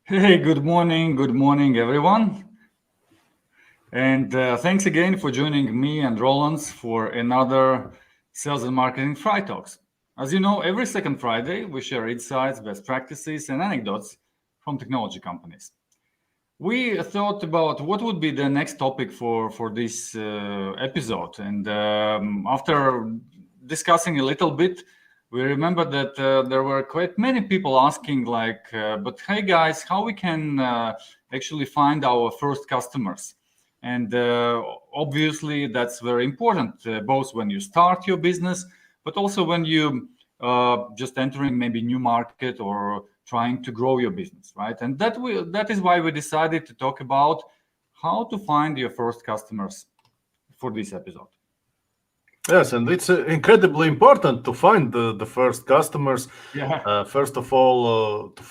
Hey, good morning, everyone. And thanks again for joining me and Rollins for another Sales and Marketing FriTalks. As you know, every second Friday, we share insights, best practices, and anecdotes from technology companies. We thought about what would be the next topic for this episode. And after discussing a little bit, we remember that there were quite many people asking but hey guys, how we can actually find our first customers? And obviously that's very important, both when you start your business, but also when you just entering maybe new market or trying to grow your business, right? And that is why we decided to talk about how to find your first customers for this episode. Yes, and it's incredibly important to find the first customers. Yeah. First of all, to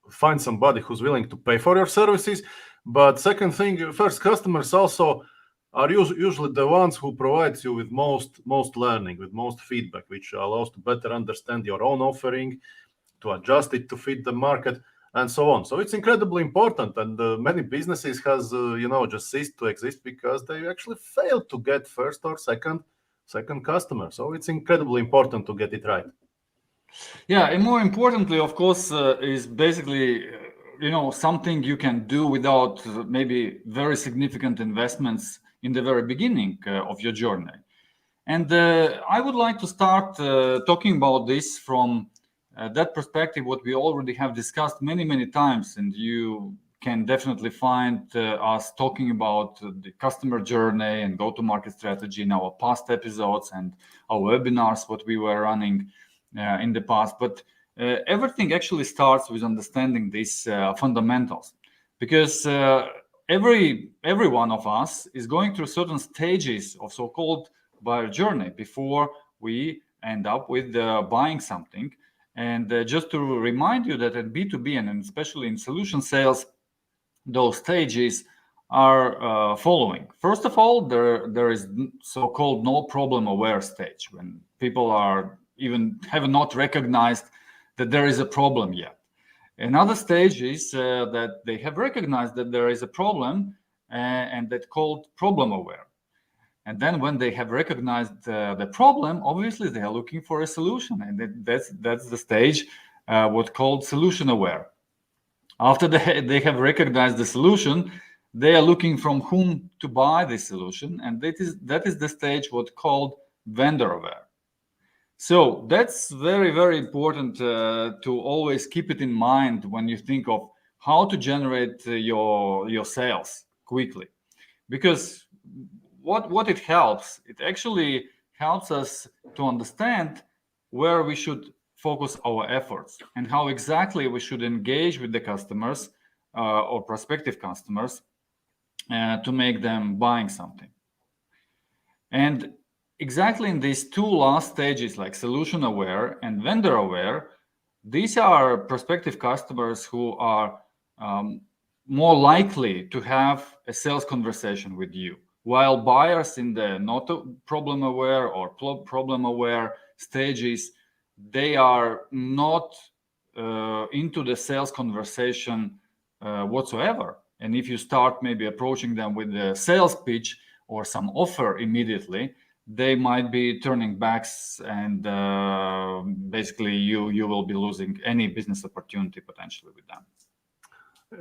find somebody who's willing to pay for your services. But second thing, first customers also are usually the ones who provides you with most learning, with most feedback, which allows to better understand your own offering, to adjust it to fit the market, and so on. So it's incredibly important, and many businesses has just ceased to exist because they actually failed to get first or second customer. So it's incredibly important to get it right. Yeah, and more importantly, of course, is basically something you can do without maybe very significant investments in the very beginning of your journey. And I would like to start talking about this from that perspective, what we already have discussed many times, and you can definitely find us talking about the customer journey and go-to-market strategy in our past episodes and our webinars, what we were running in the past. But everything actually starts with understanding these fundamentals, because every one of us is going through certain stages of so-called buyer journey before we end up with buying something. And just to remind you that at B2B and especially in solution sales, those stages are following. First of all, there is so-called no problem aware stage, when people are even have not recognized that there is a problem yet. Another stage is that they have recognized that there is a problem and that called problem aware. And then when they have recognized the problem, obviously they are looking for a solution, and that's the stage what called solution aware. After they have recognized the solution, they are looking from whom to buy the solution, and that is the stage what called vendor aware. So that's very important to always keep it in mind when you think of how to generate your sales quickly, because what it helps, it actually helps us to understand where we should focus our efforts and how exactly we should engage with the customers or prospective customers to make them buying something. And exactly in these two last stages, like solution aware and vendor aware, these are prospective customers who are more likely to have a sales conversation with you, while buyers in the not problem aware or problem aware stages, they are not into the sales conversation whatsoever. And if you start maybe approaching them with a sales pitch or some offer immediately, they might be turning backs, and basically you will be losing any business opportunity potentially with them.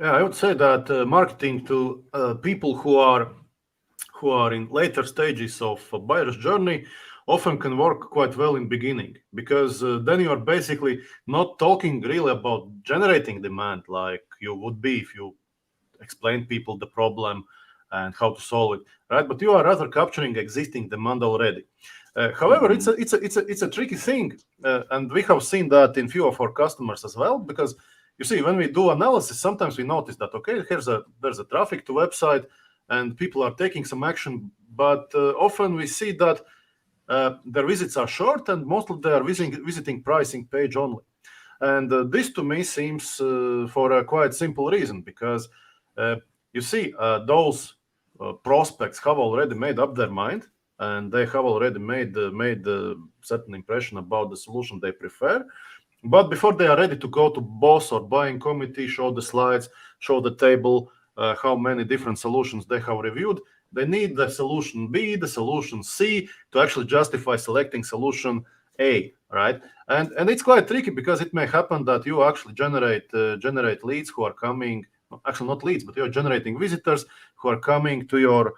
Yeah, I would say that marketing to people who are in later stages of a buyer's journey often can work quite well in beginning, because then you are basically not talking really about generating demand like you would be if you explain people the problem and how to solve it, right? But you are rather capturing existing demand already. However, it's a tricky thing, and we have seen that in few of our customers as well, because you see, when we do analysis, sometimes we notice that there's a traffic to website and people are taking some action, but often we see that their visits are short and mostly they are visiting pricing page only. And this to me seems for a quite simple reason, because you see, those prospects have already made up their mind, and they have already made certain impression about the solution they prefer. But before they are ready to go to boss or buying committee, show the slides, show the table, how many different solutions they have reviewed, they need the solution B, the solution C to actually justify selecting solution A, right? And it's quite tricky because it may happen that you actually generate leads who are coming, actually not leads, but you're generating visitors who are coming to your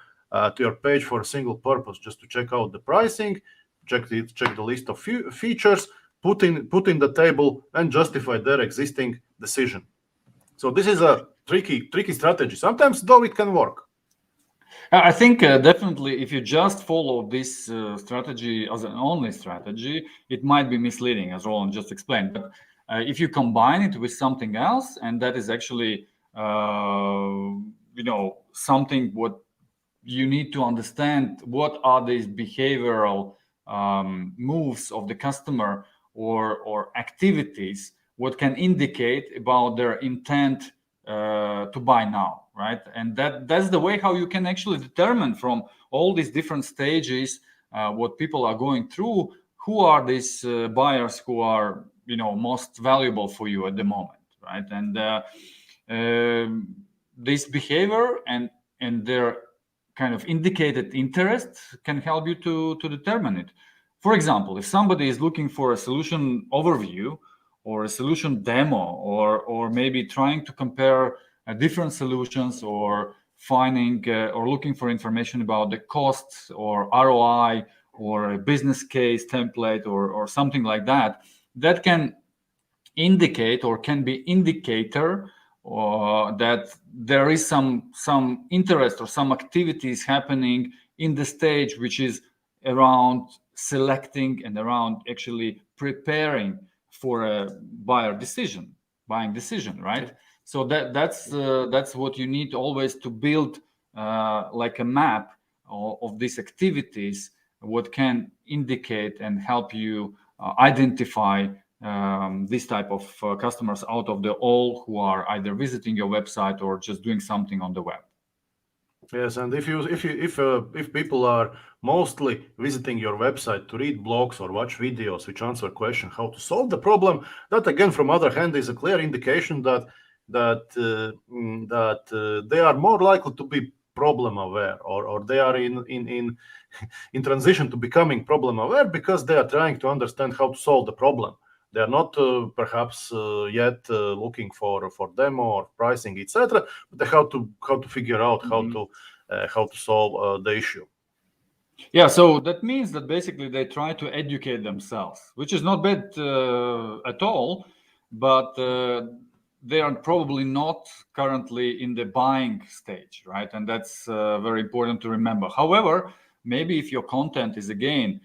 page for a single purpose, just to check out the pricing, check the list of features, put in the table and justify their existing decision. So this is a tricky strategy. Sometimes though it can work. I think definitely if you just follow this strategy as an only strategy, it might be misleading, as Roland just explained. But if you combine it with something else, and that is actually something what you need to understand, what are these behavioral moves of the customer or activities, what can indicate about their intent to buy now, right? And that's the way how you can actually determine from all these different stages what people are going through, who are these buyers who are most valuable for you at the moment, right? And this behavior and their kind of indicated interest can help you to determine it. For example, if somebody is looking for a solution overview or a solution demo, or maybe trying to compare different solutions, or finding or looking for information about the costs or ROI or a business case template or something like that, that can indicate or can be indicator that there is some interest or some activities happening in the stage which is around selecting and around actually preparing for a buying decision, right? So that's what you need always to build, like a map of these activities, what can indicate and help you identify this type of customers out of the all who are either visiting your website or just doing something on the web. Yes, and if people are mostly visiting your website to read blogs or watch videos which answer question how to solve the problem, that again, from other hand, is a clear indication that they are more likely to be problem aware, or they are in transition to becoming problem aware, because they are trying to understand how to solve the problem. They are not perhaps yet looking for demo or pricing, etc. But they how to figure out how to solve the issue. Yeah, so that means that basically they try to educate themselves, which is not bad at all, but they are probably not currently in the buying stage, right? And that's very important to remember. However, maybe if your content is again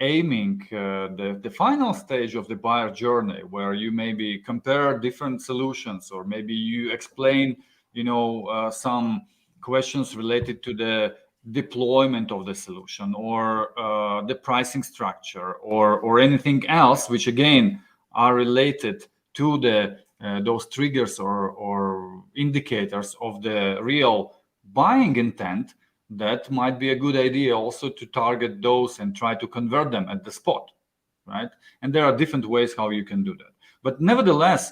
aiming the final stage of the buyer journey, where you maybe compare different solutions, or maybe you explain, some questions related to the deployment of the solution, or the pricing structure, or anything else, which again are related to the those triggers or indicators of the real buying intent, that might be a good idea also to target those and try to convert them at the spot, right? And there are different ways how you can do that. But nevertheless,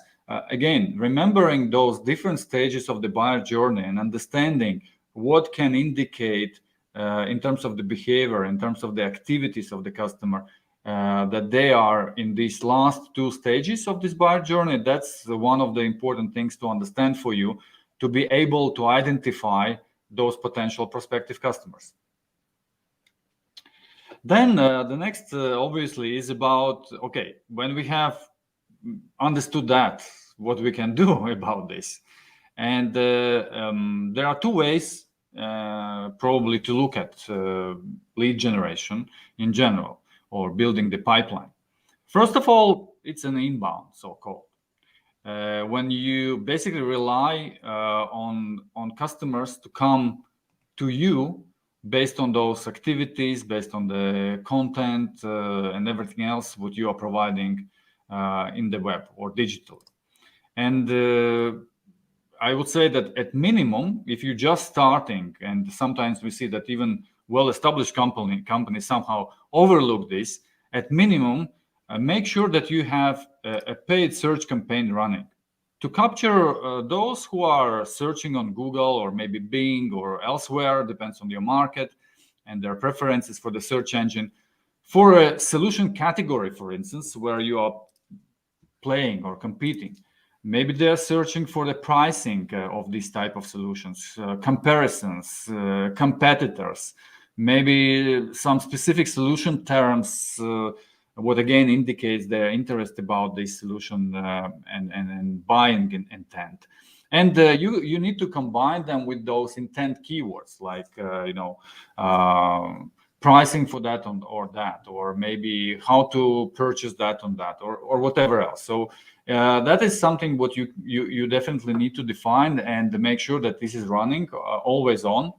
again, remembering those different stages of the buyer journey and understanding what can indicate in terms of the behavior, in terms of the activities of the customer, that they are in these last two stages of this buyer journey, that's one of the important things to understand for you, to be able to identify those potential prospective customers. Then the next obviously is about, okay, when we have understood that, what we can do about this. And there are two ways probably to look at lead generation in general, or building the pipeline. First of all, it's an inbound, so-called. When you basically rely on customers to come to you based on those activities, based on the content and everything else what you are providing in the web or digitally. And I would say that at minimum, if you're just starting, and sometimes we see that even well-established companies somehow overlook this, at minimum, make sure that you have a paid search campaign running to capture those who are searching on Google or maybe Bing or elsewhere, depends on your market and their preferences for the search engine. For a solution category, for instance, where you are playing or competing, maybe they're searching for the pricing of these type of solutions, comparisons, competitors, maybe some specific solution terms, what again indicates their interest about this solution and buying intent. And you need to combine them with those intent keywords like pricing for that or that, or maybe how to purchase that on that, or whatever else. So that is something what you definitely need to define and make sure that this is running always on,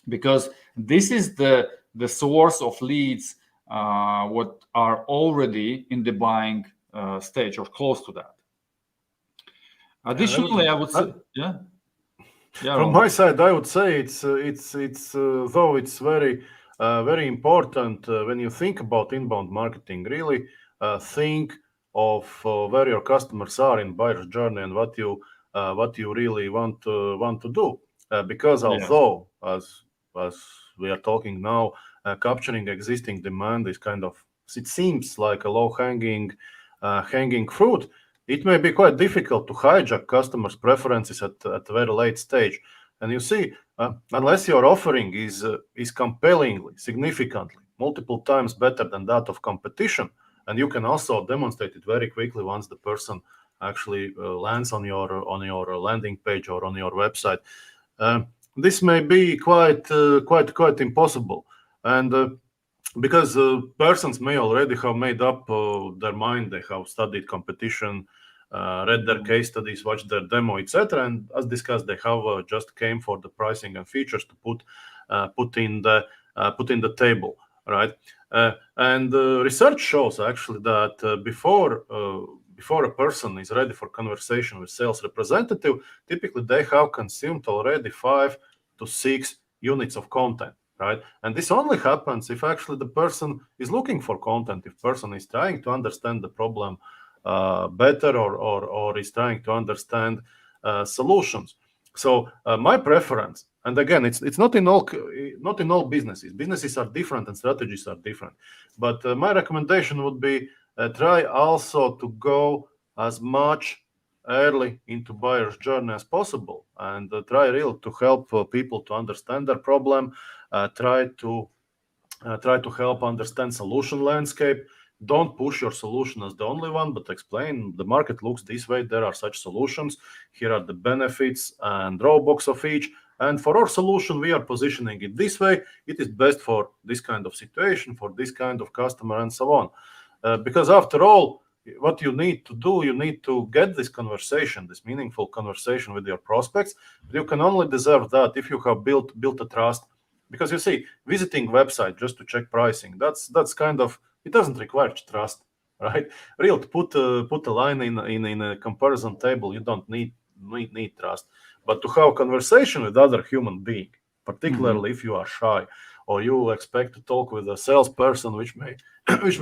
because this is the source of leads what are already in the buying stage or close to that. Additionally, I would say, yeah. From my side, I would say it's though it's very very important when you think about inbound marketing. Really think of where your customers are in buyer's journey and what you really want to do. Because although as we are talking now, capturing existing demand is kind of, it seems like a low hanging fruit. It may be quite difficult to hijack customers' preferences at a very late stage. And you see, unless your offering is compellingly, significantly, multiple times better than that of competition, and you can also demonstrate it very quickly once the person actually lands on your landing page or on your website, this may be quite impossible. And because persons may already have made up their mind, they have studied competition, read their case studies, watched their demo, etc. And as discussed, they have just came for the pricing and features to put in the table, right? And research shows actually that before a person is ready for conversation with sales representative, typically they have consumed already 5 to 6 units of content, right? And this only happens if actually the person is looking for content, if person is trying to understand the problem better or is trying to understand solutions. So my preference, and again, it's not in all businesses. Businesses are different and strategies are different. But my recommendation would be try also to go as much early into buyer's journey as possible, and try really to help people to understand their problem. Try to help understand solution landscape. Don't push your solution as the only one, but explain the market looks this way. There are such solutions. Here are the benefits and drawbacks of each. And for our solution, we are positioning it this way. It is best for this kind of situation, for this kind of customer, and so on. Because after all, what you need to do, you need to get this conversation, this meaningful conversation with your prospects. But you can only deserve that if you have built a trust. Because you see, visiting website just to check pricing, that's kind of, it doesn't require trust, right? Real to put a line in a comparison table, you don't need trust. But to have a conversation with other human being, particularly if you are shy or you expect to talk with a salesperson, which may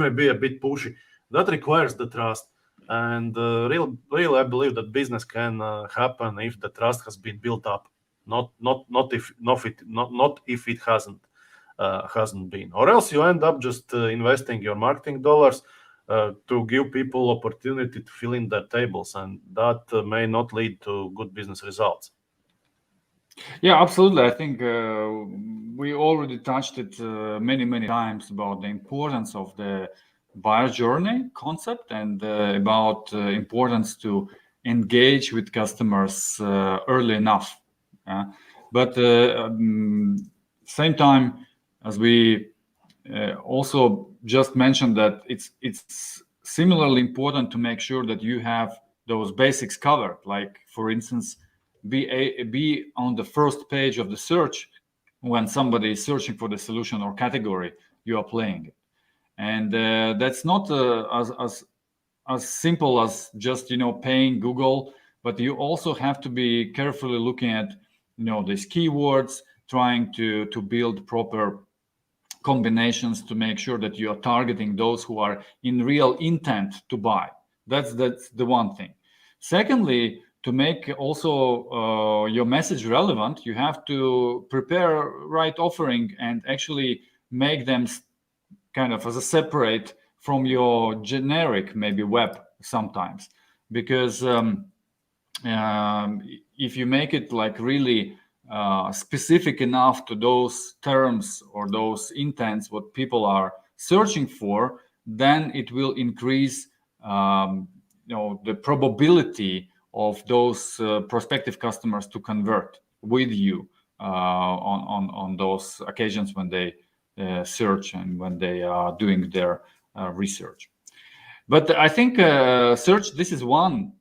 be a bit pushy, that requires the trust. And really, I believe that business can happen if the trust has been built up. Not if it hasn't been, or else you end up just investing your marketing dollars to give people opportunity to fill in their tables, and that may not lead to good business results. Yeah, absolutely. I think we already touched it many times about the importance of the buyer journey concept and about importance to engage with customers early enough. But same time, as we also just mentioned, that it's similarly important to make sure that you have those basics covered. Like, for instance, be on the first page of the search when somebody is searching for the solution or category you are playing it. And that's not as simple as just paying Google, but you also have to be carefully looking at these keywords, trying to build proper combinations to make sure that you are targeting those who are in real intent to buy. That's the one thing. Secondly, to make also your message relevant, you have to prepare right offering and actually make them kind of as a separate from your generic maybe web sometimes, because if you make it like really specific enough to those terms or those intents what people are searching for, then it will increase the probability of those prospective customers to convert with you on those occasions when they search and when they are doing their research. But I think search, this is one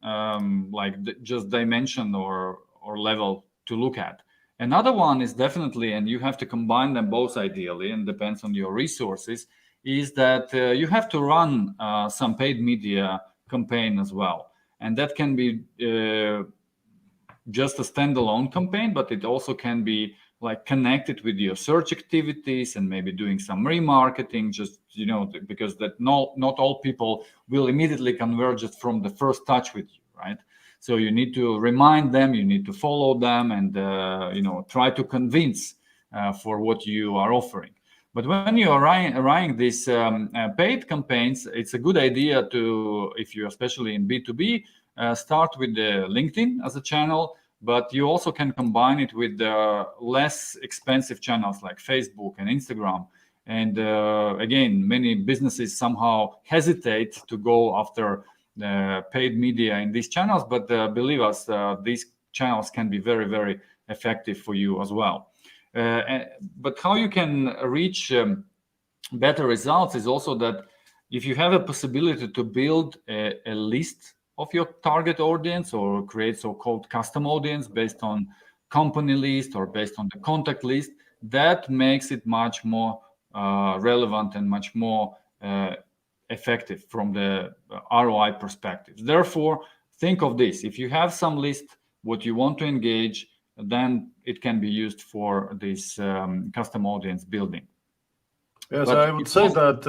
just dimension or level to look at. Another one is definitely, and you have to combine them both ideally, and depends on your resources, is that you have to run some paid media campaign as well. And that can be just a standalone campaign, but it also can be like connected with your search activities and maybe doing some remarketing, just because that not all people will immediately convert just from the first touch with you, right? So you need to remind them, you need to follow them, and try to convince for what you are offering. But when you are running these paid campaigns, it's a good idea to, if you're especially in B2B, start with the LinkedIn as a channel, but you also can combine it with less expensive channels like Facebook and Instagram. And again, many businesses somehow hesitate to go after paid media in these channels, but believe us, these channels can be very, very effective for you as well. But how you can reach better results is also that if you have a possibility to build a list of your target audience or create so-called custom audience based on company list or based on the contact list, that makes it much more relevant and much more effective from the ROI perspective. Therefore, think of this. If you have some list, what you want to engage, then it can be used for this custom audience building. Yes, but I would say that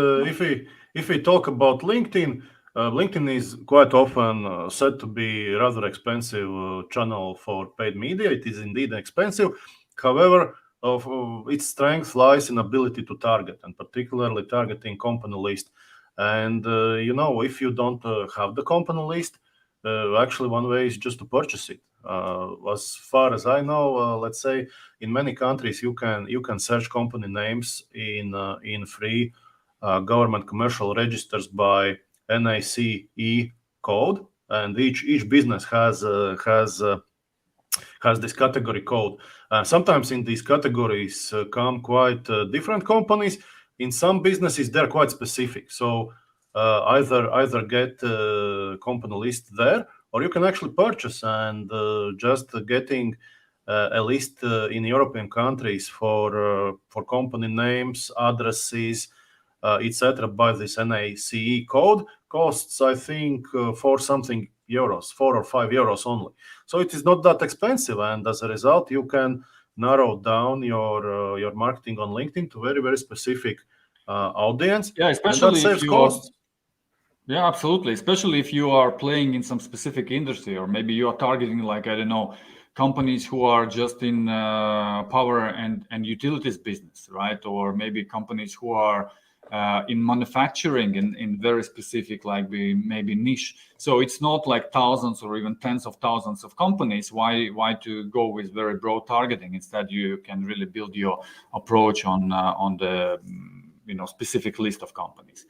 if we talk about LinkedIn, LinkedIn is quite often said to be a rather expensive channel for paid media. It is indeed expensive. However, its strength lies in ability to target, and particularly targeting company list. And if you don't have the company list, actually one way is just to purchase it. As far as I know, let's say in many countries you can search company names in free government commercial registers by NACE code, and each business has this category code. Sometimes in these categories come quite different companies. In some businesses they're quite specific, so either get company list there, or you can actually purchase and just getting a list in European countries for company names, addresses, etc. by this NACE code costs, I think, 4 or 5 euros only. So it is not that expensive, and as a result, you can narrow down your marketing on LinkedIn to very, very specific audience. Yeah, especially if you costs. Yeah, absolutely. Especially if you are playing in some specific industry, or maybe you are targeting, like, I don't know, companies who are just in power and utilities business, right? Or maybe companies who are in manufacturing in very specific, like maybe niche. So it's not like thousands or even tens of thousands of companies. Why to go with very broad targeting? Instead, you can really build your approach on the specific list of companies.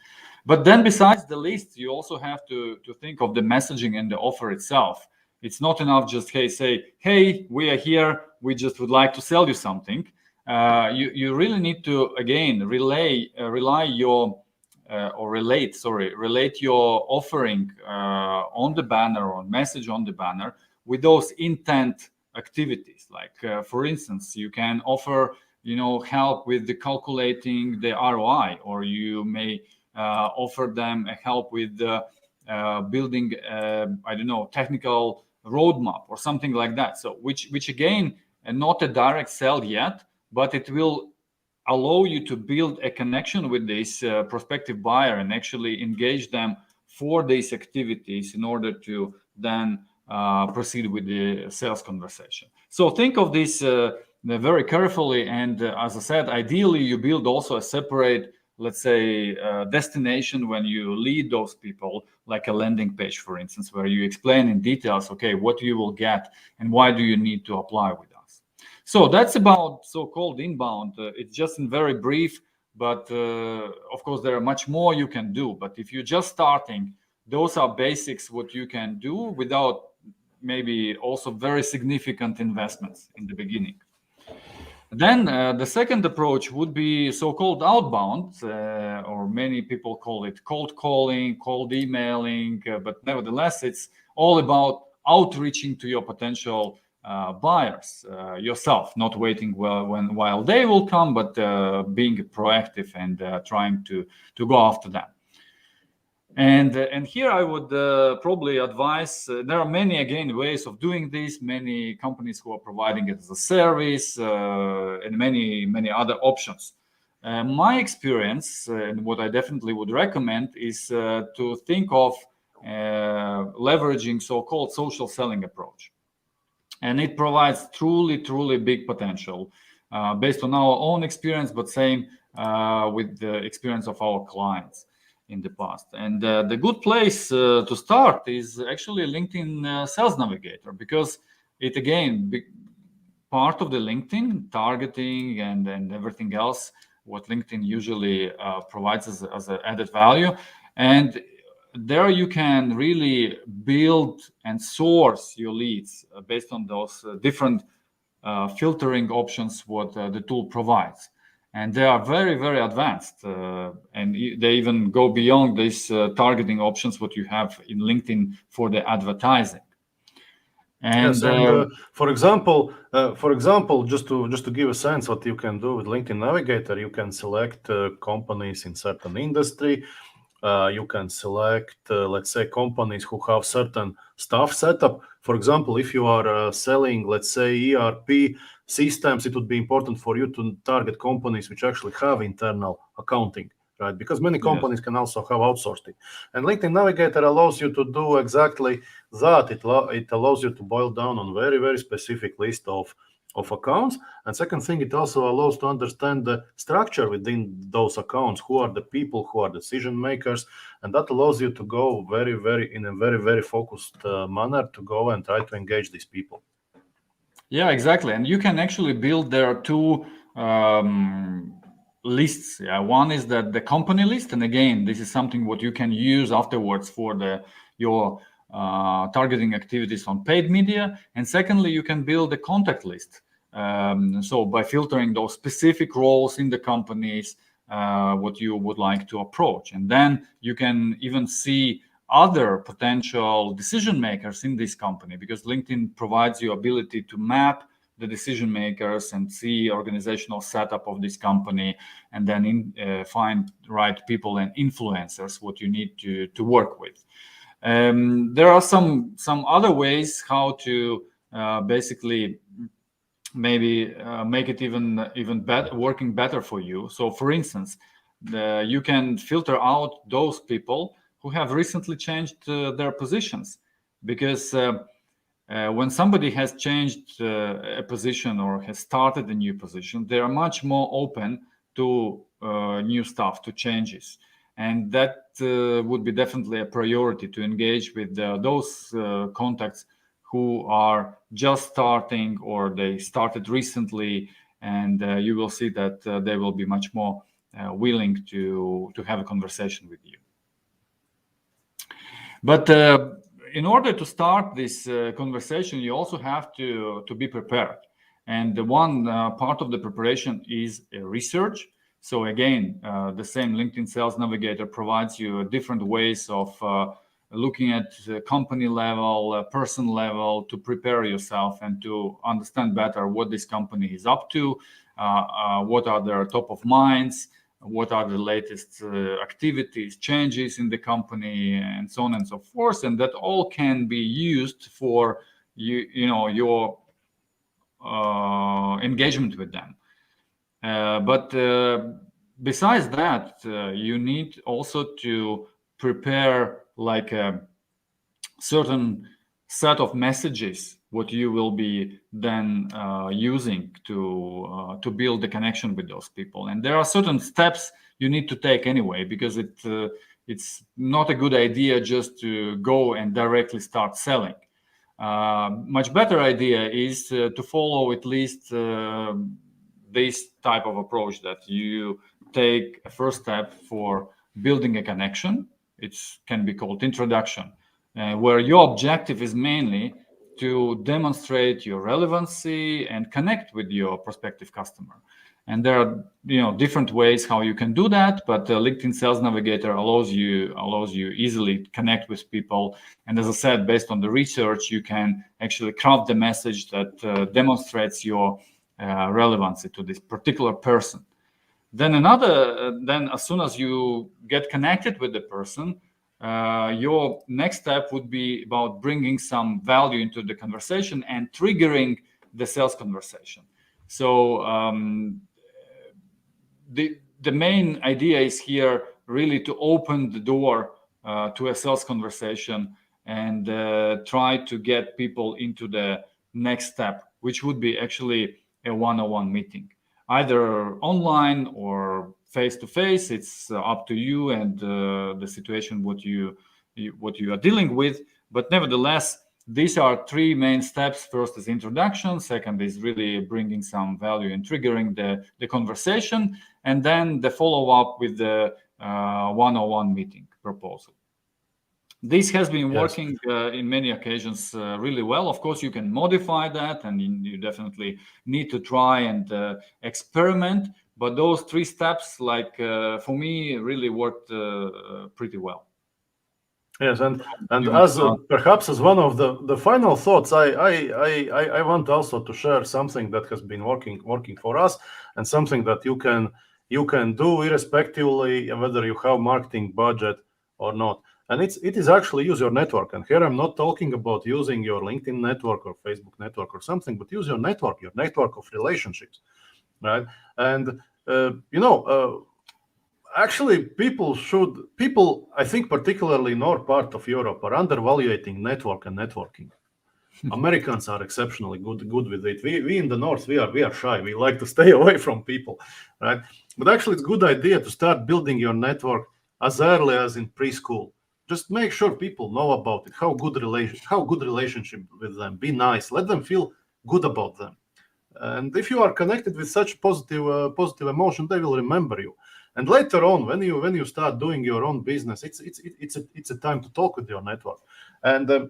But then besides the list, you also have to think of the messaging and the offer itself. It's not enough just say, hey, we are here, we just would like to sell you something. You really need to, again, relate your offering on the banner or message on the banner with those intent activities. Like, for instance, you can offer help with the calculating the ROI, or you may offer them a help with building technical roadmap or something like that. So which again, not a direct sell yet, but it will allow you to build a connection with this prospective buyer and actually engage them for these activities in order to then proceed with the sales conversation. So think of this very carefully, and as I said, ideally you build also a separate, let's say, destination when you lead those people, like a landing page, for instance, where you explain in details, okay, what you will get and why do you need to apply with us. So that's about so-called inbound. It's just in very brief, but of course there are much more you can do. But if you're just starting, those are basics what you can do without maybe also very significant investments in the beginning. Then the second approach would be so-called outbound, or many people call it cold calling, cold emailing, but nevertheless, it's all about outreaching to your potential buyers yourself, not waiting while they will come, but being proactive and trying to go after them. And here I would probably advise, there are many, again, ways of doing this, many companies who are providing it as a service, and many other options. My experience, and what I definitely would recommend, is to think of leveraging so-called social selling approach. And it provides truly big potential based on our own experience, but same with the experience of our clients in the past. And the good place to start is actually LinkedIn Sales Navigator, because it, again, part of the LinkedIn targeting and everything else, what LinkedIn usually provides as an added value. And there you can really build and source your leads based on those different filtering options what the tool provides. And they are very advanced, and they even go beyond these targeting options what you have in LinkedIn for the advertising. And, yes, and for example, just to give a sense what you can do with LinkedIn Navigator, you can select companies in certain industry. You can select, let's say, companies who have certain staff setup. For example, if you are selling, let's say, ERP systems, it would be important for you to target companies which actually have internal accounting, right? Because many companies can also have outsourced it. And LinkedIn Navigator allows you to do exactly that. It allows you to boil down on very specific list of accounts. And second thing, it also allows to understand the structure within those accounts, who are the people, who are decision makers, and that allows you to go in a very focused manner to go and try to engage these people. Yeah, exactly. And you can actually build there two lists. Yeah, one is the company list, and again, this is something what you can use afterwards for your targeting activities on paid media. And secondly, you can build a contact list. So by filtering those specific roles in the companies, what you would like to approach, and then you can even see other potential decision makers in this company, because LinkedIn provides you ability to map the decision makers and see organizational setup of this company, and then find right people and influencers what you need to work with. There are some other ways how to basically maybe make it even better, working better for you. So for instance, you can filter out those people who have recently changed their positions, because when somebody has changed a position or has started a new position, they are much more open to new stuff, to changes. And that would be definitely a priority, to engage with those contacts who are just starting or they started recently, and you will see that they will be much more willing to have a conversation with you. But in order to start this conversation, you also have to be prepared. And the one part of the preparation is research. So again, the same LinkedIn Sales Navigator provides you different ways of looking at company level, person level, to prepare yourself and to understand better what this company is up to, what are their top of minds, what are the latest activities, changes in the company, and so on and so forth. And that all can be used for your engagement with them. But besides that, you need also to prepare like a certain set of messages what you will be then using to build the connection with those people. And there are certain steps you need to take anyway, because it's not a good idea just to go and directly start selling. Much better idea is to follow at least this type of approach, that you take a first step for building a connection. It can be called introduction, where your objective is mainly to demonstrate your relevancy and connect with your prospective customer. And there are different ways how you can do that, but LinkedIn Sales Navigator allows you easily connect with people. And as I said, based on the research, you can actually craft the message that demonstrates your relevancy to this particular person. Then as soon as you get connected with the person, your next step would be about bringing some value into the conversation and triggering the sales conversation. So the main idea is here really to open the door to a sales conversation and try to get people into the next step, which would be actually a one-on-one meeting, either online or face-to-face. It's up to you and the situation what you are dealing with. But nevertheless, these are three main steps. First is introduction. Second is really bringing some value and triggering the conversation. And then the follow-up with the one-on-one meeting proposal. This has been working in many occasions really well. Of course, you can modify that, and you definitely need to try and experiment. But those three steps, like for me, really worked pretty well. Yes, and as perhaps as one of the final thoughts, I want also to share something that has been working for us, and something that you can do irrespectively whether you have marketing budget or not. And it is actually use your network. And here I'm not talking about using your LinkedIn network or Facebook network or something, but use your network of relationships, right? And actually, people, I think, particularly in our part of Europe, are undervaluating network and networking. Americans are exceptionally good with it. We in the North, we are shy. We like to stay away from people, right? But actually, it's a good idea to start building your network as early as in preschool. Just make sure people know about it. How good relationship with them. Be nice. Let them feel good about them. And if you are connected with such positive emotion, they will remember you. And later on, when you start doing your own business, it's a time to talk with your network. And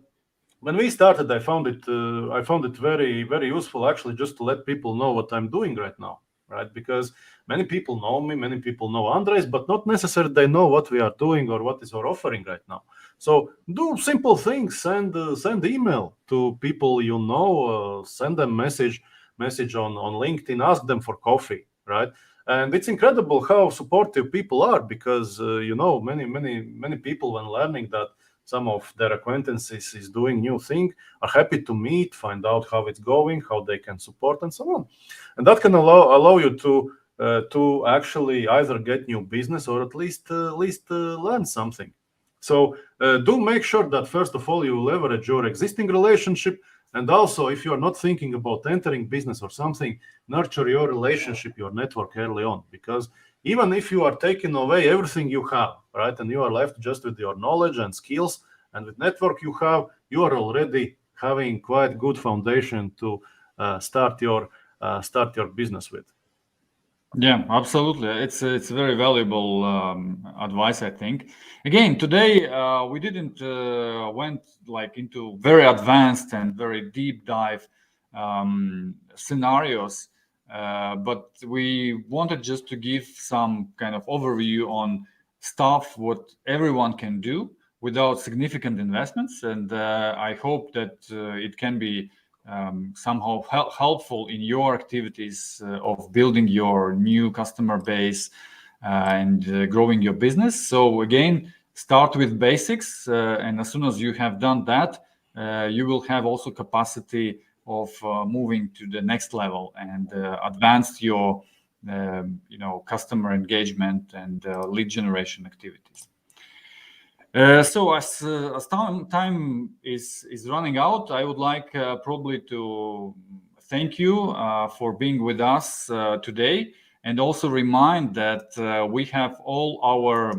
when we started, I found it very, very useful actually just to let people know what I'm doing right now, right? Because many people know me, many people know Andres, but not necessarily they know what we are doing or what is our offering right now. So do simple things. Send email to people you know. Send them message on LinkedIn. Ask them for coffee, right? And it's incredible how supportive people are, because many people, when learning that some of their acquaintances is doing new thing, are happy to meet, find out how it's going, how they can support, and so on. And that can allow you to actually either get new business or at least learn something. So do make sure that first of all you leverage your existing relationship, and also if you are not thinking about entering business or something, nurture your relationship, your network early on, because even if you are taking away everything you have, right, and you are left just with your knowledge and skills and with network you are already having quite good foundation to start your business with. Yeah, absolutely. It's very valuable advice, I think. Again, today we didn't went like into very advanced and very deep dive scenarios, but we wanted just to give some kind of overview on stuff what everyone can do without significant investments, and I hope that it can be somehow helpful in your activities of building your new customer base and growing your business. So again, start with basics, and as soon as you have done that, you will have also capacity of moving to the next level and advance your customer engagement and lead generation activities. So as time is running out, I would like probably to thank you for being with us today, and also remind that we have all our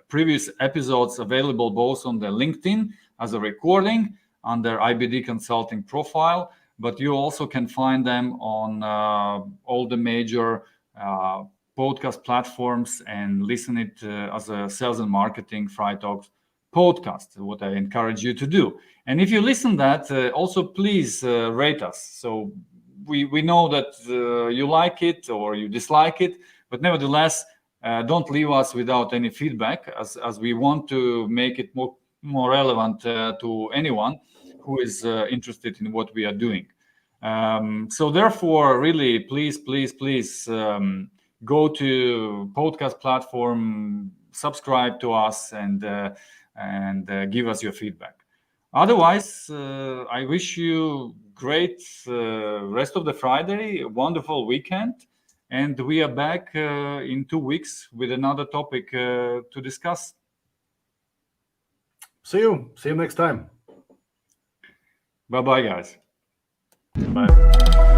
previous episodes available both on the LinkedIn as a recording under IBD Consulting profile, but you also can find them on all the major podcast platforms and listen it as a sales and marketing FriTalks podcast, what I encourage you to do. And if you listen that, also please rate us. So we know that you like it or you dislike it, but nevertheless, don't leave us without any feedback, as we want to make it more relevant to anyone who is interested in what we are doing. So therefore, really, please go to podcast platform, subscribe to us, and give us your feedback. Otherwise, I wish you great rest of the Friday, a wonderful weekend, and we are back in 2 weeks with another topic to discuss. See you next time. Bye-bye, guys. Bye.